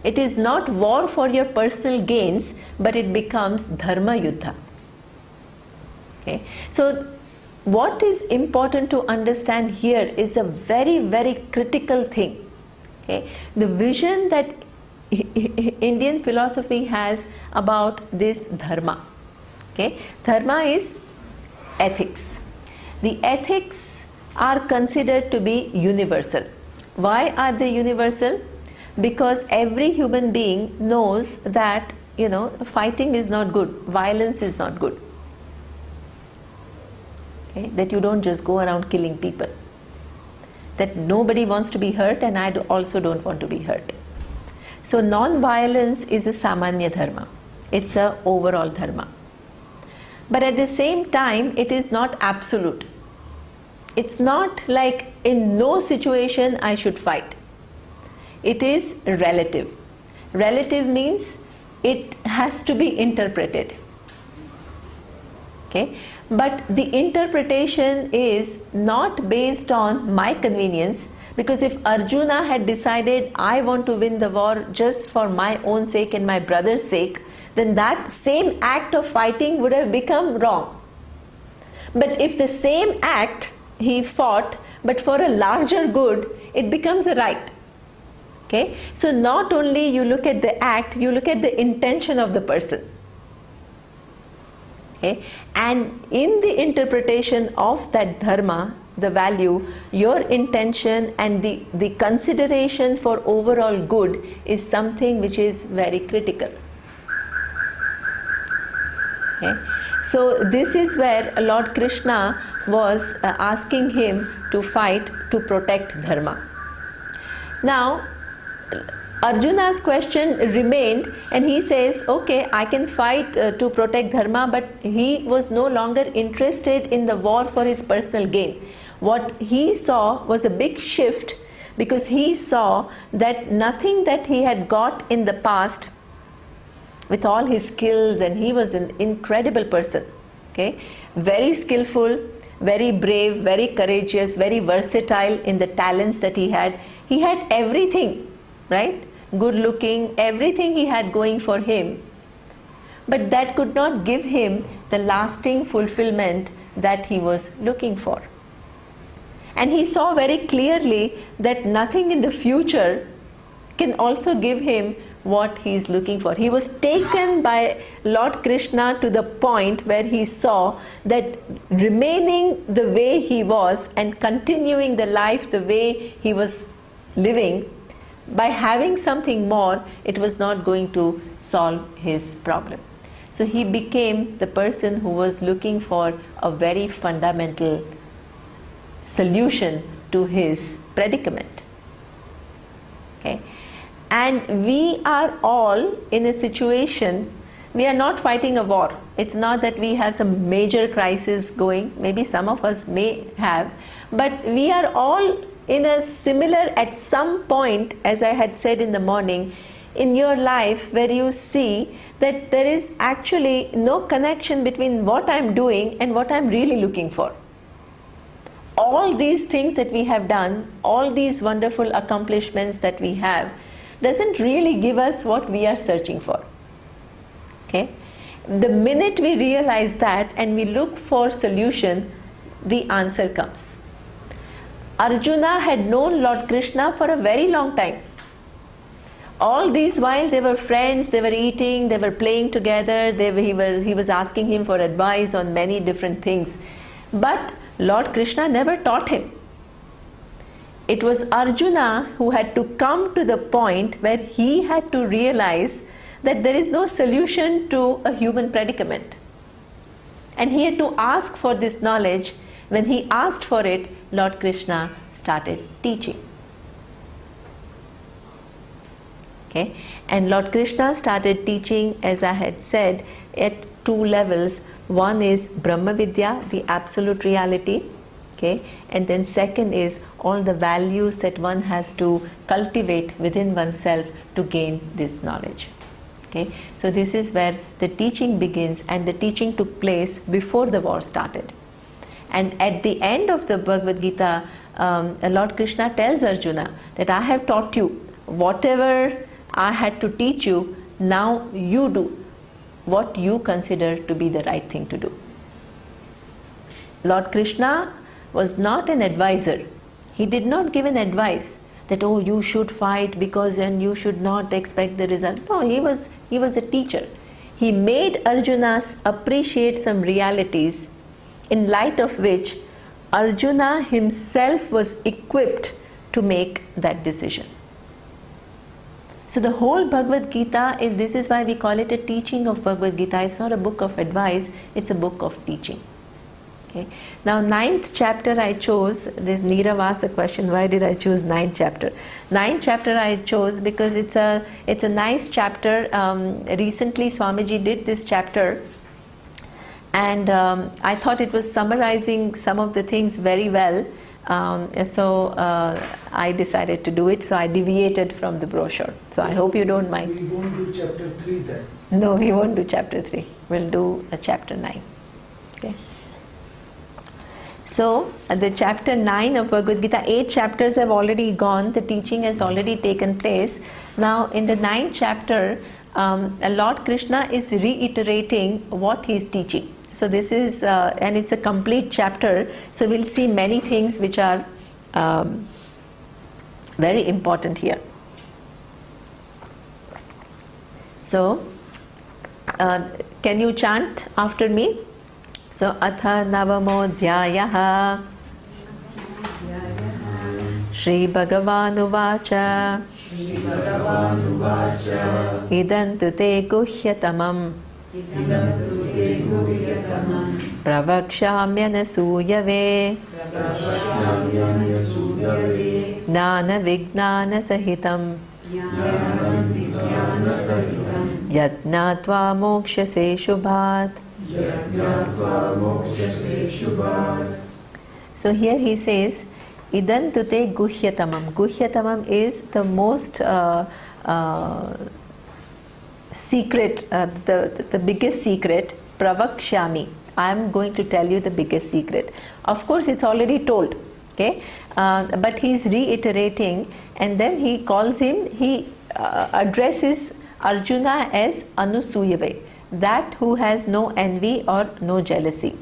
It is not war for your personal gains, but it becomes dharma yuddha. Okay? So what is important to understand here is a very, very critical thing. Okay? The vision that Indian philosophy has about this dharma. Okay? Dharma is ethics. The ethics are considered to be universal. Why are they universal? Because every human being knows that, fighting is not good, violence is not good. Okay? That you don't just go around killing people. That nobody wants to be hurt, and I also don't want to be hurt. So non-violence is a samanya dharma. It's a overall dharma. But at the same time, it is not absolute. It's not like in no situation I should fight. It is relative. Relative means it has to be interpreted. Okay? But the interpretation is not based on my convenience, because if Arjuna had decided, I want to win the war just for my own sake and my brother's sake, then that same act of fighting would have become wrong. But if the same act he fought, but for a larger good, it becomes a right. Okay? So not only you look at the act, you look at the intention of the person. Okay? And in the interpretation of that dharma, the value, your intention and the consideration for overall good is something which is very critical. Okay? So this is where Lord Krishna was asking him to fight to protect dharma. Now, Arjuna's question remained, and he says, okay, I can fight to protect dharma, but he was no longer interested in the war for his personal gain. What he saw was a big shift, because he saw that nothing that he had got in the past, with all his skills, and he was an incredible person, okay, very skillful, very brave, very courageous, very versatile in the talents that he had everything, right? Good looking, everything he had going for him, but that could not give him the lasting fulfillment that he was looking for. And he saw very clearly that nothing in the future can also give him what he is looking for. He was taken by Lord Krishna to the point where he saw that remaining the way he was and continuing the life the way he was living, by having something more, it was not going to solve his problem. So he became the person who was looking for a very fundamental solution to his predicament. Okay? And we are all in a situation, we are not fighting a war. It's not that we have some major crisis going, maybe some of us may have, but we are all in a similar, at some point, as I had said in the morning, in your life where you see that there is actually no connection between what I'm doing and what I'm really looking for. All these things that we have done, all these wonderful accomplishments that we have, doesn't really give us what we are searching for. Okay? The minute we realize that and we look for solution, the answer comes. Arjuna had known Lord Krishna for a very long time. All these while they were friends, they were eating, they were playing together, he was asking him for advice on many different things. But Lord Krishna never taught him. It was Arjuna who had to come to the point where he had to realize that there is no solution to a human predicament. And he had to ask for this knowledge. When he asked for it, Lord Krishna started teaching. Okay? And Lord Krishna started teaching, as I had said, at two levels. One is Brahma Vidya, the absolute reality. Okay? And then second is all the values that one has to cultivate within oneself to gain this knowledge. Okay? So this is where the teaching begins, and the teaching took place before the war started. And at the end of the Bhagavad Gita, Lord Krishna tells Arjuna that I have taught you whatever I had to teach you, now you do what you consider to be the right thing to do. Lord Krishna was not an advisor. He did not give an advice that, oh, you should fight because and you should not expect the result. No, he was a teacher. He made Arjuna appreciate some realities in light of which Arjuna himself was equipped to make that decision. So the whole Bhagavad Gita, this is why we call it a teaching of Bhagavad Gita. It's not a book of advice, it's a book of teaching. Okay. Now 9th chapter I chose, this Neerav asked a question, why did I choose 9th chapter? 9th chapter I chose because it's a nice chapter. Recently Swamiji did this chapter, and I thought it was summarizing some of the things very well. So I decided to do it, so I deviated from the brochure. So I hope you don't mind. We won't do chapter 3 then? No, we won't do chapter 3. We'll do a chapter 9. Okay. So the chapter 9 of Bhagavad Gita, 8 chapters have already gone, the teaching has already taken place. Now in the 9th chapter, Lord Krishna is reiterating what he is teaching. So this is, and it's a complete chapter, so we'll see many things which are very important here. So, can you chant after me? So, Atha Navamo Dhyayaha Shri Bhagavan Uvacha Idantu te Guhyatamam Pravakshamyanasuyave Gnana Vijnana Sahitam Yatnatva Mokshase Shubhat. So here he says, Idan tute Guhyatamam. Guhyatamam is the most secret, the biggest secret. Pravakshami. I am going to tell you the biggest secret. Of course, it's already told, okay? But he's reiterating, and then he calls him, he addresses Arjuna as Anusuyave, that who has no envy or no jealousy.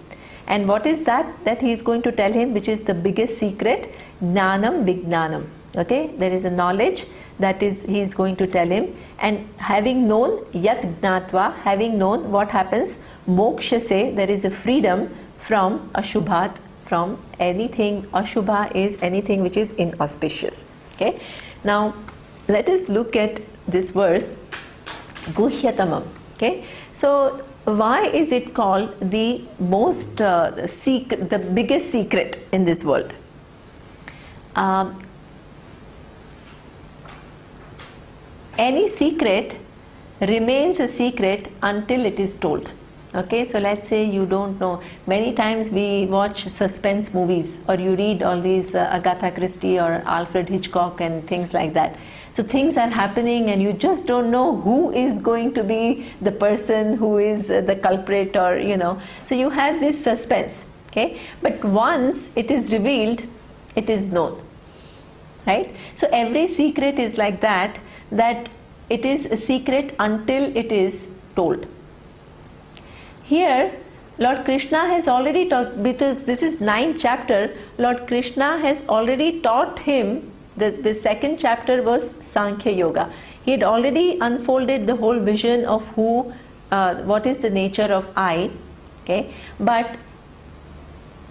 And what is that? That he is going to tell him, which is the biggest secret, Gnanam Vijnanam. Okay, there is a knowledge that is he is going to tell him, and having known Yat Gnatva, having known what happens, Moksha se, there is a freedom from Ashubhat, from anything. Ashubha is anything which is inauspicious. Okay, now let us look at this verse, Guhyatamam. Okay, so why is it called the most secret, the biggest secret in this world? Any secret remains a secret until it is told. Okay, so let's say you don't know. Many times we watch suspense movies, or you read all these Agatha Christie or Alfred Hitchcock and things like that. So things are happening and you just don't know who is going to be the person who is the culprit, or you know. So you have this suspense. Okay, but once it is revealed, it is known. Right? So every secret is like that, that it is a secret until it is told. Here, Lord Krishna has already taught, because this is 9th chapter, Lord Krishna has already taught him, the second chapter was Sankhya Yoga. He had already unfolded the whole vision of who, what is the nature of I. Okay? But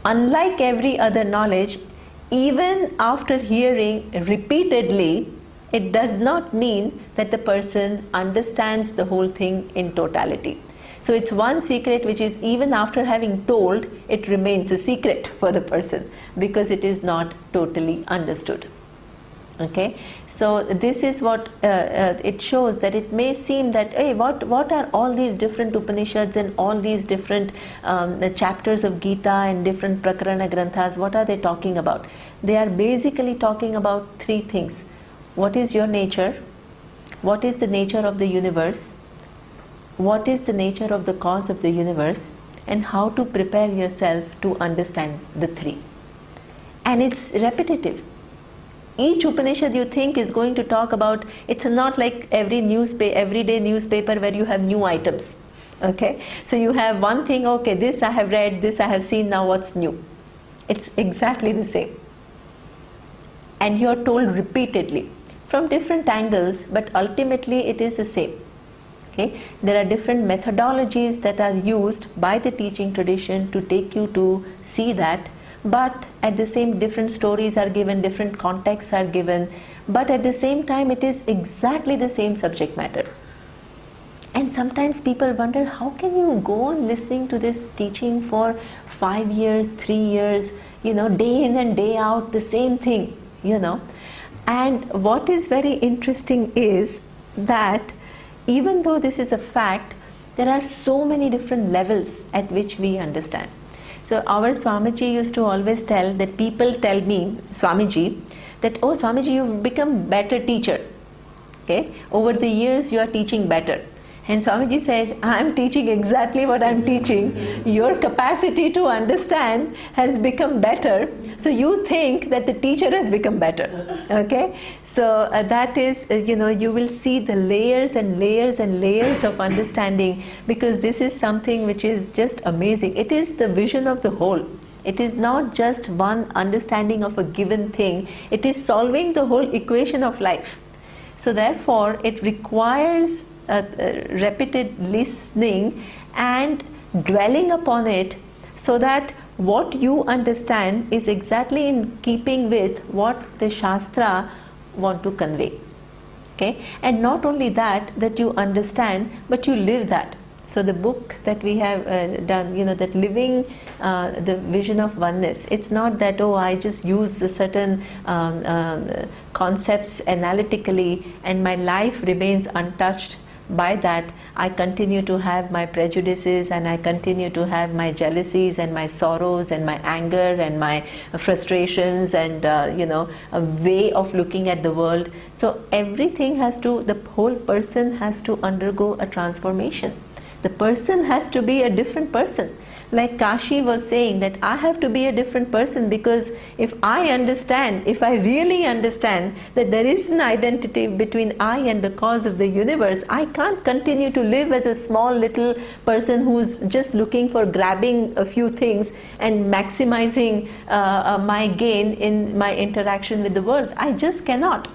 unlike every other knowledge, even after hearing repeatedly, it does not mean that the person understands the whole thing in totality. So it's one secret which is, even after having told, it remains a secret for the person because it is not totally understood. Okay, so this is what it shows, that it may seem that, hey, what are all these different Upanishads and all these different the chapters of Gita and different Prakarana Granthas, what are they talking about? They are basically talking about three things. What is your nature? What is the nature of the universe? What is the nature of the cause of the universe? And how to prepare yourself to understand the three. And it's repetitive. Each Upanishad you think is going to talk about, it's not like everyday newspaper where you have new items. Okay, so you have one thing, okay, this I have read, this I have seen, now what's new? It's exactly the same. And you are told repeatedly from different angles, but ultimately it is the same. Okay, there are different methodologies that are used by the teaching tradition to take you to see that, but at the same, different stories are given, different contexts are given, but at the same time it is exactly the same subject matter. And sometimes people wonder, how can you go on listening to this teaching for 5 years, 3 years, day in and day out, the same thing, And what is very interesting is that even though this is a fact, there are so many different levels at which we understand. So our Swamiji used to always tell that, people tell me, Swamiji, that, oh Swamiji, you've become better teacher. Okay, over the years you are teaching better. And Swamiji said, I'm teaching exactly what I'm teaching. Your capacity to understand has become better. So you think that the teacher has become better. Okay? So that is, you will see the layers and layers and layers of understanding, because this is something which is just amazing. It is the vision of the whole. It is not just one understanding of a given thing. It is solving the whole equation of life. So therefore, it requires repeated listening and dwelling upon it, so that what you understand is exactly in keeping with what the Shastra want to convey. Okay, and not only that you understand, but you live that. So the book that we have done, that living the vision of oneness, it's not that, oh, I just use certain concepts analytically and my life remains untouched by that. I continue to have my prejudices, and I continue to have my jealousies and my sorrows and my anger and my frustrations and a way of looking at the world. So everything the whole person has to undergo a transformation. The person has to be a different person. Like Kashi was saying, that I have to be a different person, because if I really understand that there is an identity between I and the cause of the universe, I can't continue to live as a small little person who's just looking for grabbing a few things and maximizing my gain in my interaction with the world. I just cannot,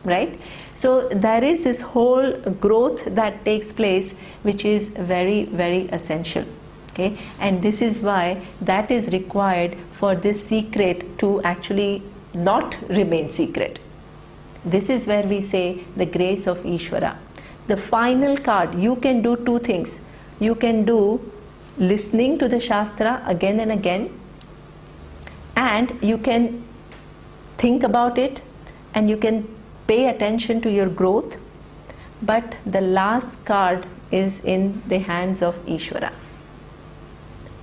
right? So there is this whole growth that takes place, which is very, very essential. Okay? And this is why that is required for this secret to actually not remain secret. This is where we say the grace of Ishvara. The final card, you can do two things. You can do listening to the Shastra again and again, and you can think about it, and you can pay attention to your growth. But the last card is in the hands of Ishvara.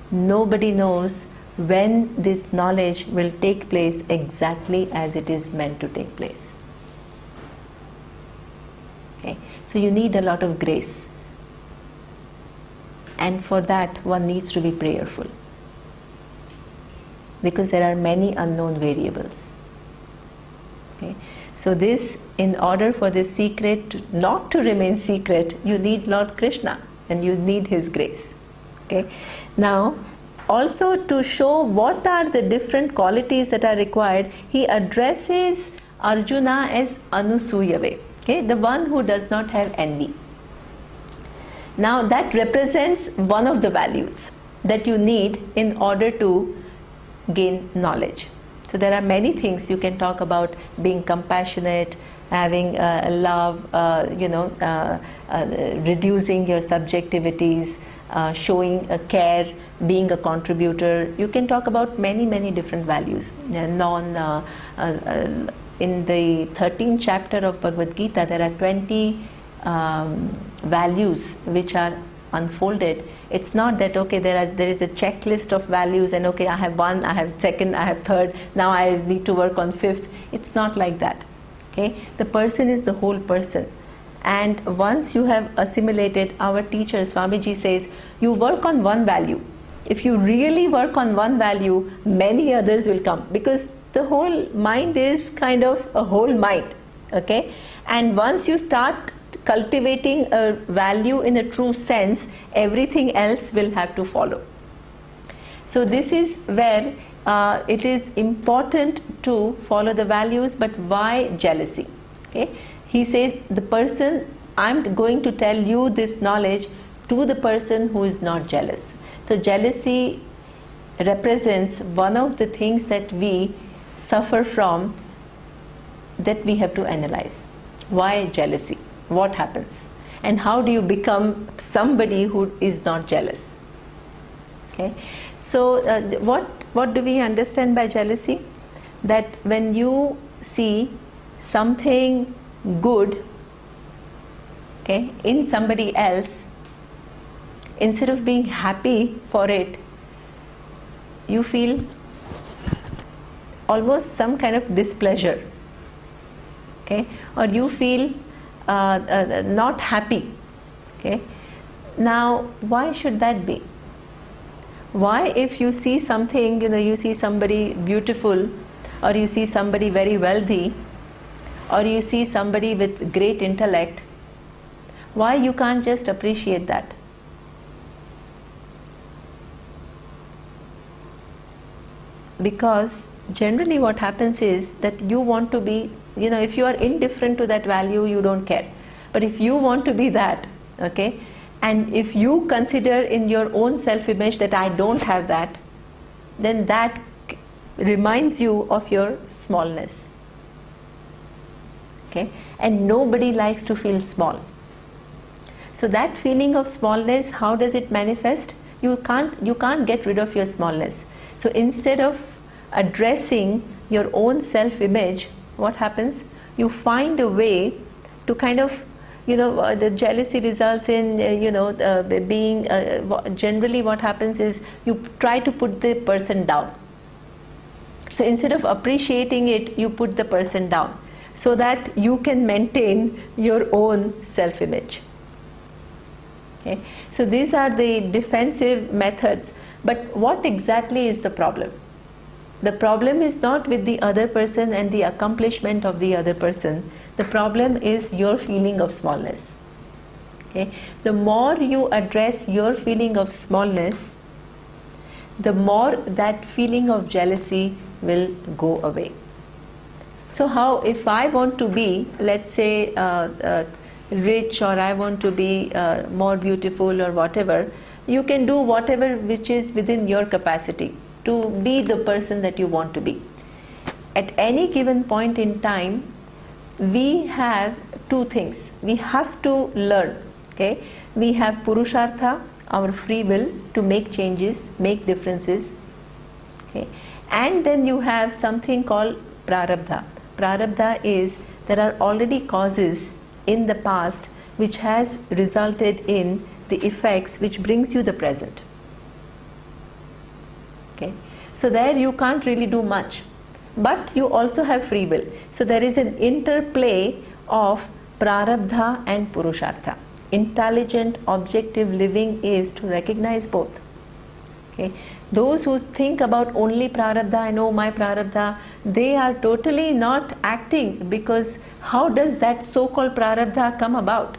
Nobody knows when this knowledge will take place exactly as it is meant to take place. Okay? So you need a lot of grace. And for that, one needs to be prayerful. Because there are many unknown variables. Okay? So this, in order for this secret not to remain secret, you need Lord Krishna and you need His grace. Okay? Now, also to show what are the different qualities that are required, he addresses Arjuna as Anusuyave, okay? The one who does not have envy. Now that represents one of the values that you need in order to gain knowledge. So there are many things you can talk about: being compassionate, having love, reducing your subjectivities, showing a care, being a contributor. You can talk about many different values. In the 13th chapter of Bhagavad Gita, there are 20 values which are unfolded. It's not that there is a checklist of values and I have one, I have second, I have third, now I need to work on fifth. It's not like that. Okay, the person is the whole person, and once you have assimilated, our teacher Swamiji says, you work on one value. If you really work on one value, many others will come, because the whole mind is kind of a whole mind. Okay, and once you start cultivating a value in a true sense, everything else will have to follow. So this is where it is important to follow the values. But why jealousy? Okay, he says, the person, I'm going to tell you this knowledge to the person who is not jealous. So jealousy represents one of the things that we suffer from, that we have to analyze. Why jealousy? What happens? And how do you become somebody who is not jealous? Okay, so what do we understand by jealousy? That when you see something good, okay, in somebody else, instead of being happy for it, you feel almost some kind of displeasure. Okay, or you feel not happy. Okay, now why should that be? Why, if you see something, you see somebody beautiful, or you see somebody very wealthy, or you see somebody with great intellect, why you can't just appreciate that? Because generally what happens is that you want to be, if you are indifferent to that value, you don't care. But if you want to be that, okay, and if you consider in your own self-image that I don't have that, then that reminds you of your smallness. Okay, and nobody likes to feel small. So that feeling of smallness, how does it manifest? You can't get rid of your smallness. So instead of addressing your own self-image, what happens? You find a way to kind of, the jealousy results in, being, generally what happens is you try to put the person down. So instead of appreciating it, you put the person down so that you can maintain your own self-image. Okay? So these are the defensive methods. But what exactly is the problem? The problem is not with the other person and the accomplishment of the other person. The problem is your feeling of smallness. Okay? The more you address your feeling of smallness, the more that feeling of jealousy will go away. So how, if I want to be, let's say, rich, or I want to be more beautiful or whatever, you can do whatever which is within your capacity to be the person that you want to be. At any given point in time, we have two things. We have to learn. Okay? We have Purushartha, our free will to make changes, make differences. Okay? And then you have something called Prarabdha. Prarabdha is, there are already causes in the past which has resulted in the effects which brings you the present. Okay, so there you can't really do much, but you also have free will. So there is an interplay of Prarabdha and Purushartha. Intelligent, objective living is to recognize both. Okay, those who think about only Prarabdha, I know my Prarabdha, they are totally not acting, because how does that so-called Prarabdha come about?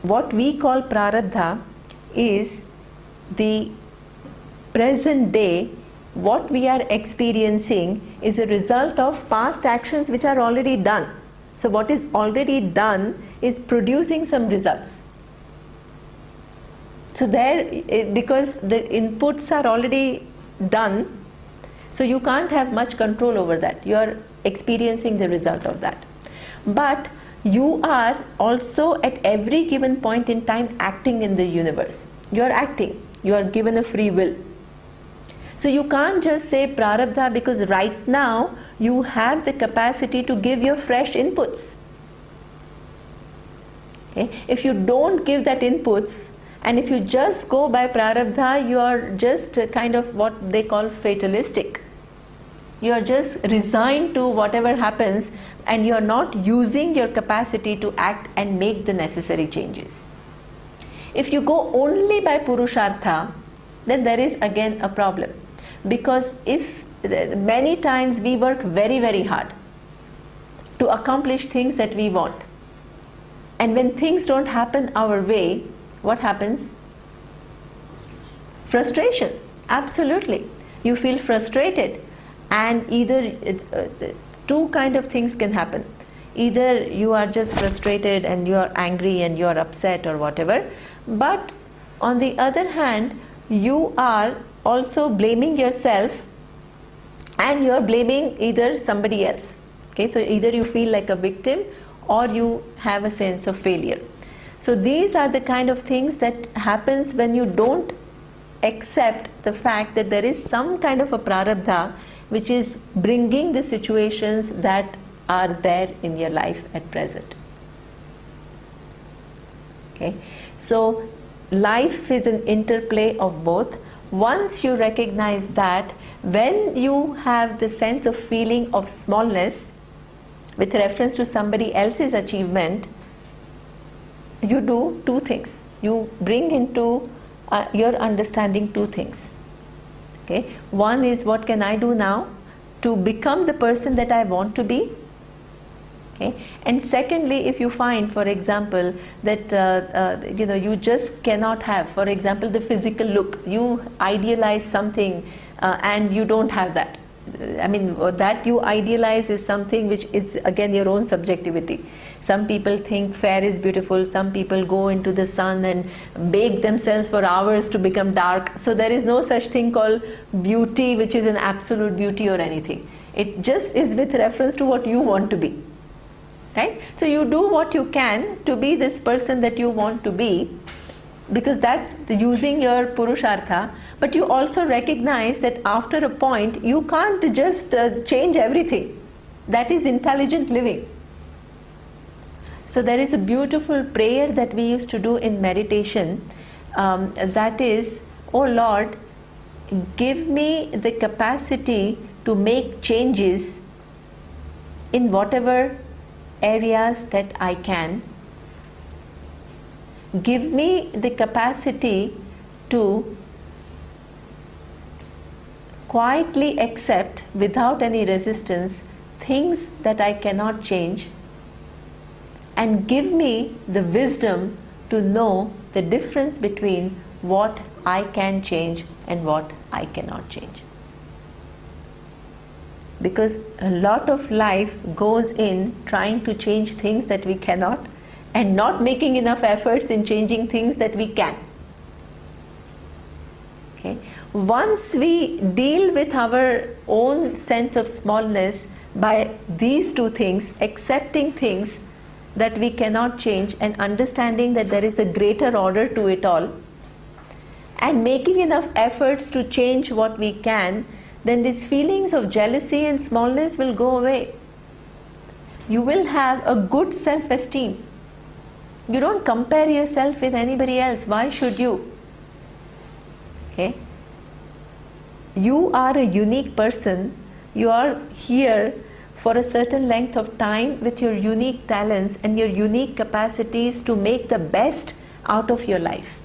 What we call Prarabdha is the present day. What we are experiencing is a result of past actions which are already done. So what is already done is producing some results. So there, because the inputs are already done, So you can't have much control over that. You are experiencing the result of that. But you are also at every given point in time acting in the universe. You are acting. You are given a free will. So you can't just say prarabdha, because right now you have the capacity to give your fresh inputs. Okay? If you don't give that inputs, and if you just go by prarabdha, you are just kind of what they call fatalistic. You are just resigned to whatever happens, and you are not using your capacity to act and make the necessary changes. If you go only by purushartha, then there is again a problem. Because if many times we work very, very hard to accomplish things that we want, and when things don't happen our way, what happens? Frustration. Absolutely. You feel frustrated, and either two kind of things can happen. Either you are just frustrated and you are angry and you are upset or whatever, but on the other hand, you are also blaming yourself, and you are blaming either somebody else. Okay, so either you feel like a victim or you have a sense of failure. So these are the kind of things that happens when you don't accept the fact that there is some kind of a prarabdha which is bringing the situations that are there in your life at present. Okay, so life is an interplay of both. Once you recognize that, when you have the sense of feeling of smallness with reference to somebody else's achievement, you do two things. You bring into your understanding two things. Okay, one is, what can I do now to become the person that I want to be? Okay, and secondly, if you find, for example, that you just cannot have, for example, the physical look, you idealize something and you don't have that. I mean, that you idealize is something which is again your own subjectivity. Some people think fair is beautiful, some people go into the sun and bake themselves for hours to become dark. So there is no such thing called beauty which is an absolute beauty or anything. It just is with reference to what you want to be. Right? So you do what you can to be this person that you want to be, because that's using your purushartha, but you also recognize that after a point you can't just change everything. That is intelligent living. So there is a beautiful prayer that we used to do in meditation, that is, "Oh Lord, give me the capacity to make changes in whatever areas that I can. Give me the capacity to quietly accept without any resistance things that I cannot change, and give me the wisdom to know the difference between what I can change and what I cannot change." Because a lot of life goes in trying to change things that we cannot, and not making enough efforts in changing things that we can. Okay? Once we deal with our own sense of smallness by these two things, accepting things that we cannot change and understanding that there is a greater order to it all, and making enough efforts to change what we can, then these feelings of jealousy and smallness will go away. You will have a good self-esteem. You don't compare yourself with anybody else. Why should you? Okay? You are a unique person. You are here for a certain length of time with your unique talents and your unique capacities to make the best out of your life.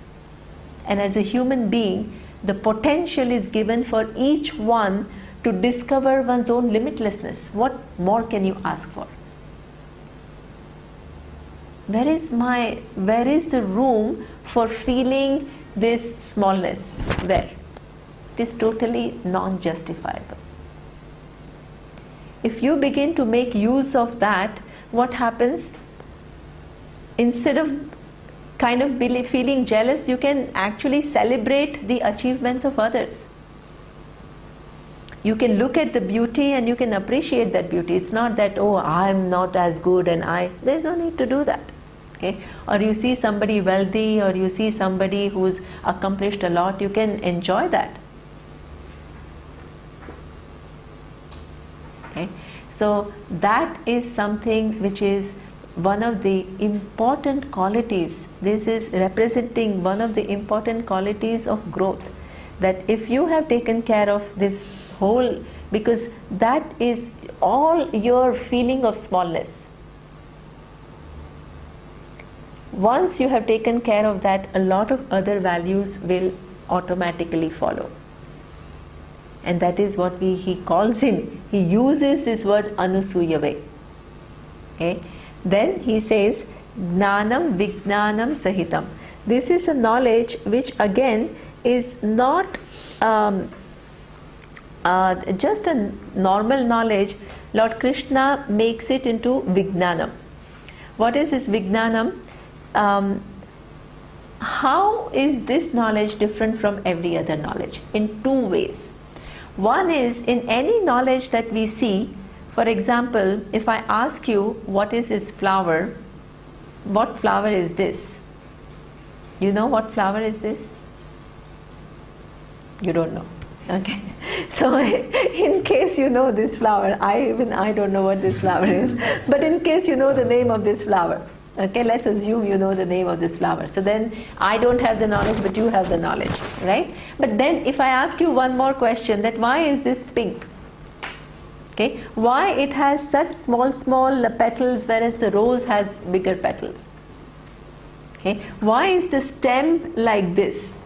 And as a human being, the potential is given for each one to discover one's own limitlessness. What more can you ask for? Where is the room for feeling this smallness? Where? It is totally non-justifiable. If you begin to make use of that, what happens? Instead of kind of feeling jealous, you can actually celebrate the achievements of others. You can look at the beauty and you can appreciate that beauty. It's not that, oh, I'm not as good and there's no need to do that. Okay? Or you see somebody wealthy, or you see somebody who's accomplished a lot, you can enjoy that. Okay? So that is something which is one of the important qualities. This is representing one of the important qualities of growth. That if you have taken care of this whole, because that is all your feeling of smallness. Once you have taken care of that, a lot of other values will automatically follow. And that is what he calls in. He uses this word anusuyave. Okay? Then he says, Gnanam Vijnanam Sahitam. This is a knowledge which again is not just a normal knowledge. Lord Krishna makes it into Vijnanam. What is this Vijnanam? How is this knowledge different from every other knowledge? In two ways. One is, in any knowledge that we see, for example, if I ask you, what is this flower? What flower is this? You know what flower is this? You don't know. Okay. So in case you know this flower, I don't know what this flower is, but in case you know the name of this flower, okay, let's assume you know the name of this flower. So then I don't have the knowledge, but you have the knowledge, right? But then if I ask you one more question, that why is this pink? Okay, why it has such small petals, whereas the rose has bigger petals? Okay, why is the stem like this?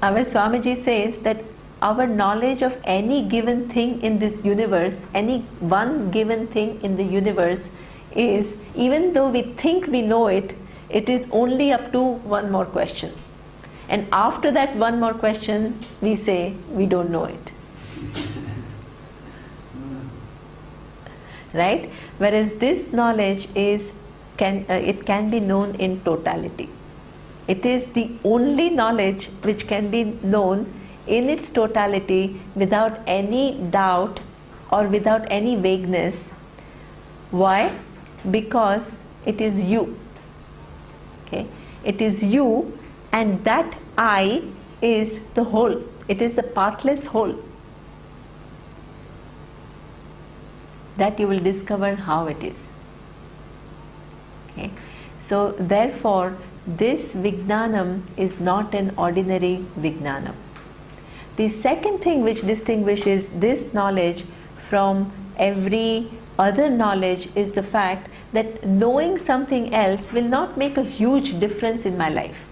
Our Swamiji says that our knowledge of any given thing in this universe, any one given thing in the universe, is, even though we think we know it, it is only up to one more question. And after that one more question, we say we don't know it. Right? Whereas this knowledge it can be known in totality. It is the only knowledge which can be known in its totality without any doubt or without any vagueness. Why? Because it is you. Okay? It is you, and that I is the whole. It is the partless whole. That you will discover how it is. Okay? So therefore, this Vijnanam is not an ordinary Vijnanam. The second thing which distinguishes this knowledge from every other knowledge is the fact that knowing something else will not make a huge difference in my life.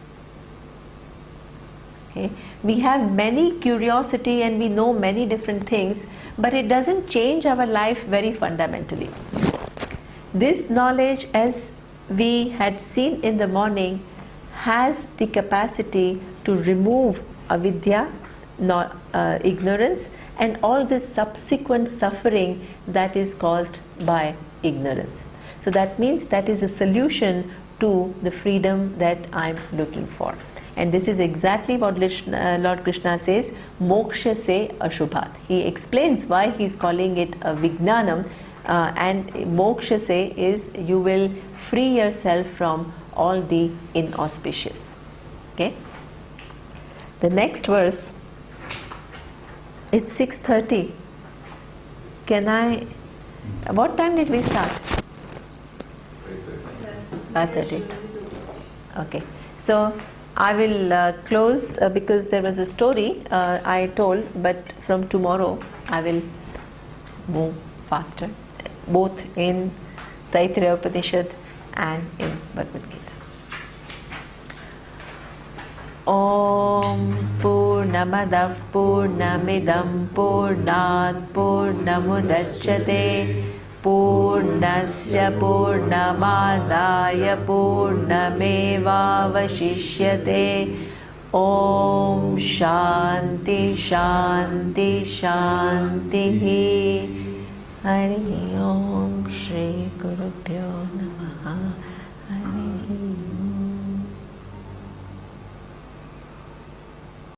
Okay? We have many curiosity and we know many different things, but it doesn't change our life very fundamentally. This knowledge, as we had seen in the morning, has the capacity to remove avidya, ignorance, and all the subsequent suffering that is caused by ignorance. So that means that is a solution to the freedom that I'm looking for. And this is exactly what Lord Krishna says, moksha se ashubhat. He explains why he is calling it a vijnanam, and moksha se is you will free yourself from all the inauspicious. Okay? The next verse, it's 6:30. What time did we start? 5:30. Okay. So I will close because there was a story I told, but from tomorrow I will move faster, both in Taittiriya Upanishad and in Bhagavad Gita. Om Purnamadav Purnamidam Purnat Purnamudachyate Purnasya Purnamadaya Purnamevavashishyate. Om Shanti Shanti Shanti. Hari Om Shri Gurubhyo Namaha.